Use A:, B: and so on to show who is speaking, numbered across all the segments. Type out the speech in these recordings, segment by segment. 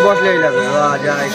A: বসলেই লাগবে যায়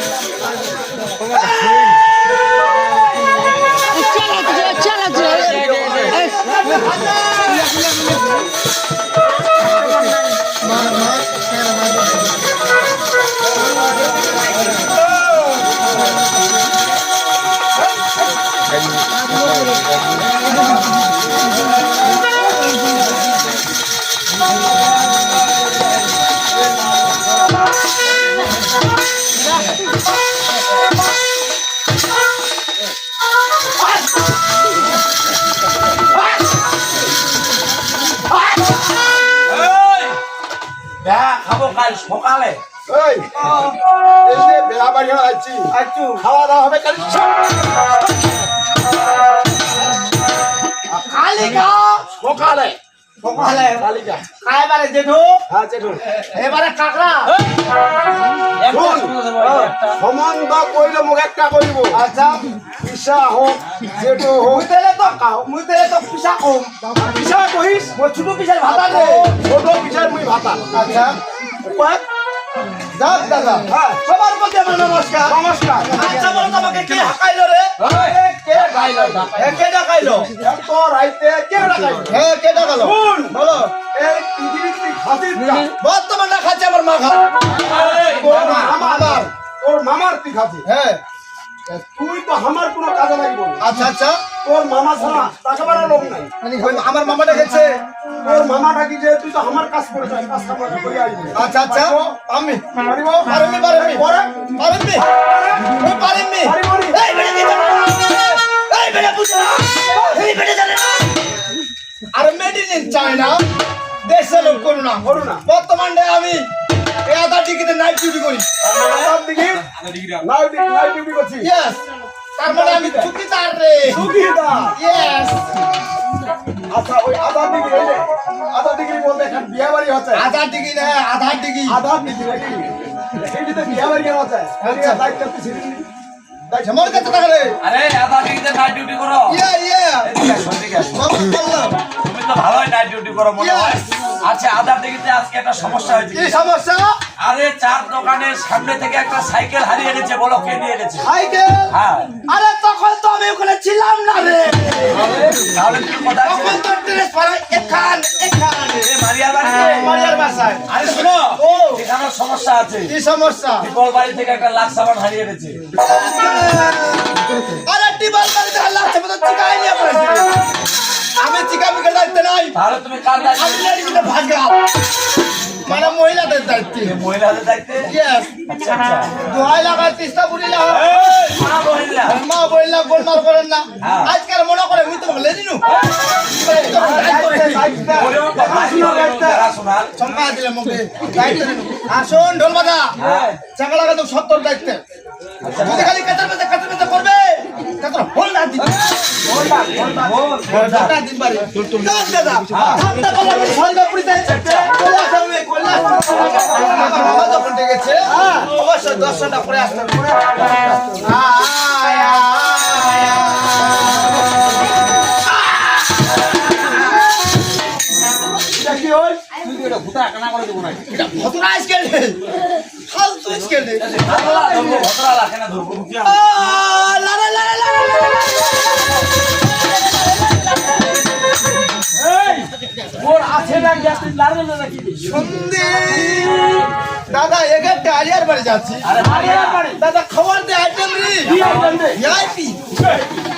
B: সকালে
A: বেলা বাড়ি আছি খাওয়া দাওয়া হবে কাল সকালে
B: সকালে
A: কালিকা
B: এবারে জেঠু
A: হ্যাঁ জেঠু
B: এবারে কাকড়া
A: সমান বা কইলে মোক একটা কইব
B: আচ্ছা
A: পিসা হোক জেঠু হোক
B: মুইতেলে তো পিসা কম
A: পিসা কহিস
B: মই ছোট পিসার ভাতা দে
A: ছোট পিসার মুই ভাতা
B: আচ্ছা
A: কয়েক
B: যাক দাদা
A: হ্যাঁ
B: সবার প্রতি আমার নমস্কার
A: নমস্কার
B: আচ্ছা বলো তোমাকে কে হাকাইলো রে
A: কে গাইল
B: কে ডাকাইলো
A: তো রাইতে কে ডাকাইল
B: হ্যাঁ কে ডাকালো
A: শুন
B: বলো
A: এই পৃথিবীতে খাতিরটা
B: বর্তমান না খাচ্ছে আমার মা খা
A: তোর মামার তুই খাতি
B: হ্যাঁ
A: তুই তো আমার কোনো কাজে লাগবে না
B: আচ্ছা আচ্ছা
A: তোর মামা ছাড়া টাকা বাড়ার লোক নাই
B: আমার মামা ডেকেছে
A: তোর মামা ডাকি যে তুই তো আমার কাজ করে যাস কাজ কাম করে আসবি
B: আচ্ছা আচ্ছা আমি
A: পারিব
B: পারিমি
A: পরে
B: পারিমি পারিমি
A: পারিবনি
B: এই বেটা কি জানো এই বেটা বুঝা এই বেটা জানে না আর মেড ইন চায়না দেশে লোক করু না বর্তমানে আমি এই আধা টিকিতে নাইট ডিউটি করি
A: তার দিকে নাই ডিউটি করছি
B: ইয়েস তার মানে আমি চুকিদার রে
A: সুবিধা
B: ইয়েস
A: আচ্ছা ওই আধা ডিগ্রি বলতে এখন বিয়ে বাড়ি হচ্ছে
B: আধা ডিগ্রি না আধা ডিগ্রি
A: আধা ডিগ্রি নাকি সেইটাতে বিয়ে বাড়ি কেন হচ্ছে দায়িত্ব তুই
B: আমার কাছে টাকা রে
C: আরে আধা ডিগ্রিতে নাইট ডিউটি করো
B: ইয়ে মামা বললাম
C: তুমি তো ভালোই নাইট ডিউটি করো মনে হয় আচ্ছা আধা ডিগ্রিতে আজকে একটা সমস্যা হয়েছে
B: কি সমস্যা
C: আরে চার দোকানের সামনে থেকে একটা সাইকেল হারিয়ে গেছে বলো কে নিয়ে গেছে
B: সাইকেল
C: হ্যাঁ
B: আরে তখন তো আমি ওখানে ছিলাম না রে
C: তাহলে তুমি কোথায় ছিলে?
B: তখন তো ট্রান্সফার এখানে
C: মারিয়ার বাড়িতে
B: মারিয়ার বাসায়
C: আরে শোনো
B: ও
C: এখানে সমস্যা আছে
B: কি সমস্যা
C: বিপল বাড়ি থেকে একটা লাখ সাবান হারিয়ে গেছে
B: আরে টিবল বাড়িতে লাগছে মতো চিকাই নিয়ে পড়েছে আমি চিকামি কে দায়িত্ব নাই
C: তাহলে তুমি কার দায়িত্ব
B: আমি লেডিকে ভাগা মানে মহিলাদের দায়িত্ব
C: মহিলাদের দায়িত্বে
B: ইয়েস
C: আচ্ছা আচ্ছা
B: দোহাই লাগা তিস্তা বুড়িলা
C: এই, মা বহিলা
B: মা বললা গোলমাল করেন না
C: হ্যাঁ।
B: আজকাল মনে করে মুই তোমাকে লেডি নু
C: ওরেও তো ভাই দেখাশোনার
B: সম্পা দিলে মুখে দায়িত্ব নিনু আসুন ঢোল বাজা
C: হ্যাঁ।
B: চাঙ্গা লাগা তো 70 দায়িত্ব যদি খালি কাতার মধ্যে করবে কাতার হোল না দিন দাদা দিন বাড়ি দাদা ঠান্ডা বলা সন্ধ্যা পুরিতে চলে আসো আমি কইলা আমার মামা যখন ডেকেছে অবশ্যই 10 ঘন্টা পরে আসতে হবে
A: কি হল
B: ভতরা স্কেল ফালতু স্কেল
C: ভদ্রা রাখে না ধরবো
A: ওর আছে না গ্যাস লাড়ে না নাকি
B: সন্ধি দাদা একে টালিয়ার বাড়ি যাচ্ছি
C: আরে মারিয়া
B: দাদা খাবার দে আইটেম রে ভিআইপি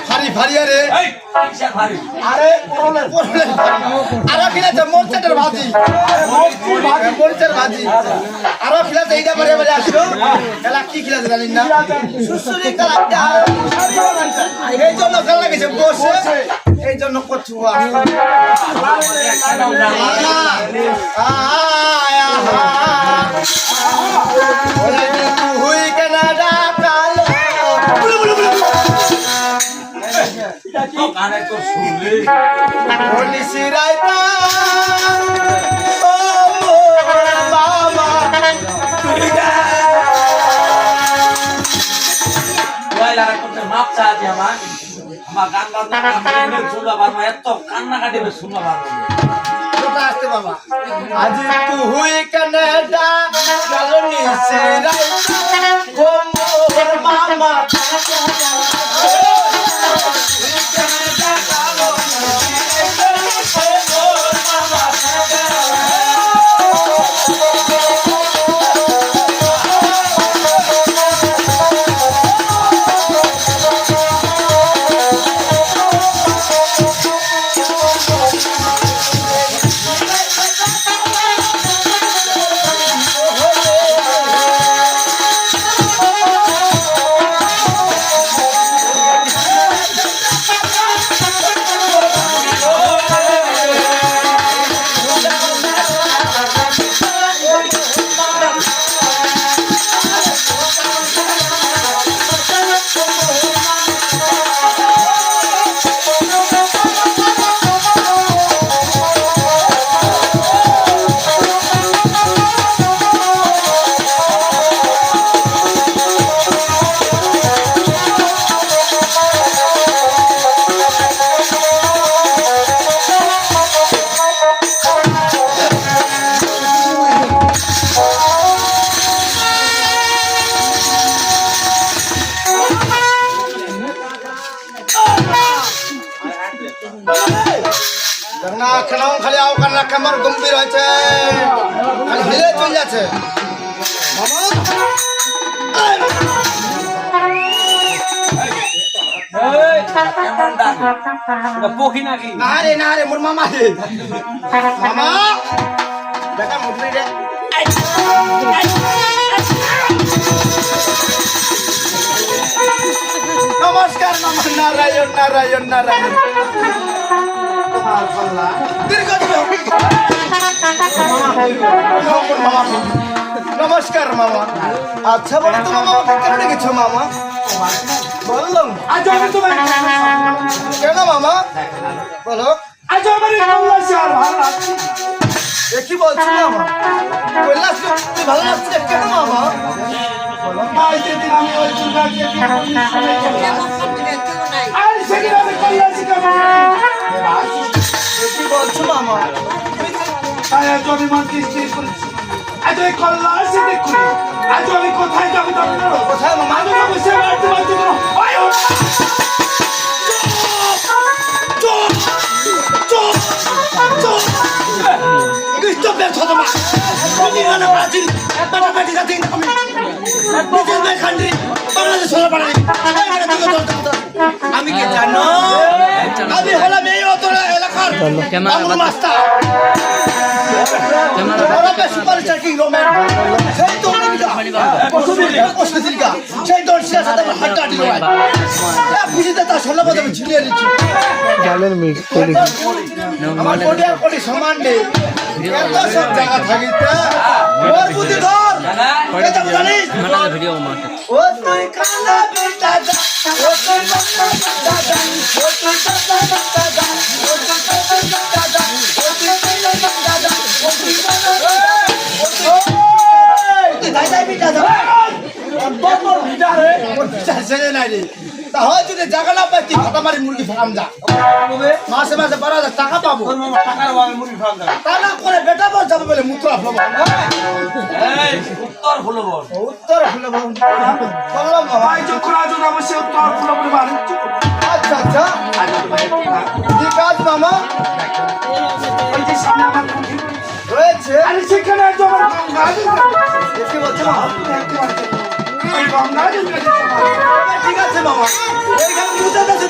B: ভারী ভারী আরে
C: এই কিসের ভারী
B: আরে পোরলের আরো খিলাতে মোরচের ভাজি মোরচের ভাজি আরো খিলাতে এইটা বারে বারে আসলো এলা কি খিলাতে জানেন না সুসুরি কালাটা এই জন্য কাল লাগেছে বসে এই জন্য কচুয়া হুই কানাডা কালো
C: কানে তো শুনলি
B: পুলিশ রাইতা ও বাবা
C: ওই লাগা করতে মাপ চা দি আমার গান বাজনা আমি শুনলা বাজনা এত কান্না কাটিবে শুনলা বাজনা
B: কোথা আসতে বাবা আজি তু হুই কানাডা কালো নিশে রাইতা ও মোর মামা না খানাও খালি আও কান্না কামার গম্ভীর হয়েছে আর হিলে চলে যাচ্ছে মামা
C: কেমন ডাক এটা পখি নাকি
B: না রে মোর মামা রে মামা বেটা মুটলি রে নমস্কার মামা নারায়ণ নারায়ণ নারায়ণ দীর্ঘ নমস্কার মামা আচ্ছা বলো তো মামা কেন ডেকেছো মামা বললাম
A: আজ আমি তোমার
B: কেন মামা বলো
A: আজ আমার কল্যাণ আর ভালো লাগছে
B: এ কি বলছো মামা কৈলাস তুই ভালো লাগছে কেন মামা
A: আজ যেদিন আমি ওই দুর্গাকে আর সেদিন আমি কল্যাণ শিখাবো
B: এ কি বলছো মামা
A: তাই আজ আমি মন্ত্রী স্থির করেছি আজ ওই কল্যাণ সে দেখুন আজ আমি কোথায় যাবো জানো
B: কোথায় মামা
A: আমি বসে বাড়তে বাড়তে
B: আমি কে জানো আমি হলাম এই অতর এলাকার মামুর মাস্টার সুপারস্টার কিং রোম্যান সেই তো পশুদিকা সেই দল সিয়াসত হাড্ডা দিল বুঝিতে তা ষোলো পদে ঝুলিয়ে দিচ্ছি আমার কোটি আর কোটি সমান নেই এত সব জায়গা থাকিতে ওর বুদ্ধি ধর এটা জানিস ও তুই কালা বেটা ও তুই কালা বেটা ও তুই কালা বেটা ও তুই কালা বেটা ও তুই কালা বেটা ও তুই কালা বেটা তুই দাই দাই বেটা বড় বেটা রে ছেলে নাই রে তাহলে যদি জায়গা না পাই তুই ফাটা মারি মুরগি ফার্ম যা মাসে মাসে 12,000 টাকা পাবো
A: টাকার ওয়াল মুড়ি খাওয়া যায়
B: তা না করে বেটা বল যাবে বলে মুত্রা ফলব
C: এই উত্তর হলো বল
B: উত্তর ফলব বললাম বাবা
A: ভাই যখন আজ অবশ্যই তোর পুরোপুরি বাড়িচ্ছ
B: আচ্ছা আচ্ছা ঠিক আছে মামা
A: ওই যে সামনে আমার
B: রয়েছে বলছে
A: আরে সেখানে আজ আমার গঙ্গাজল
B: কি বলছে মামা
A: ওই গঙ্গাজল
B: ঠিক আছে মামা এইখানে মুতে দেশে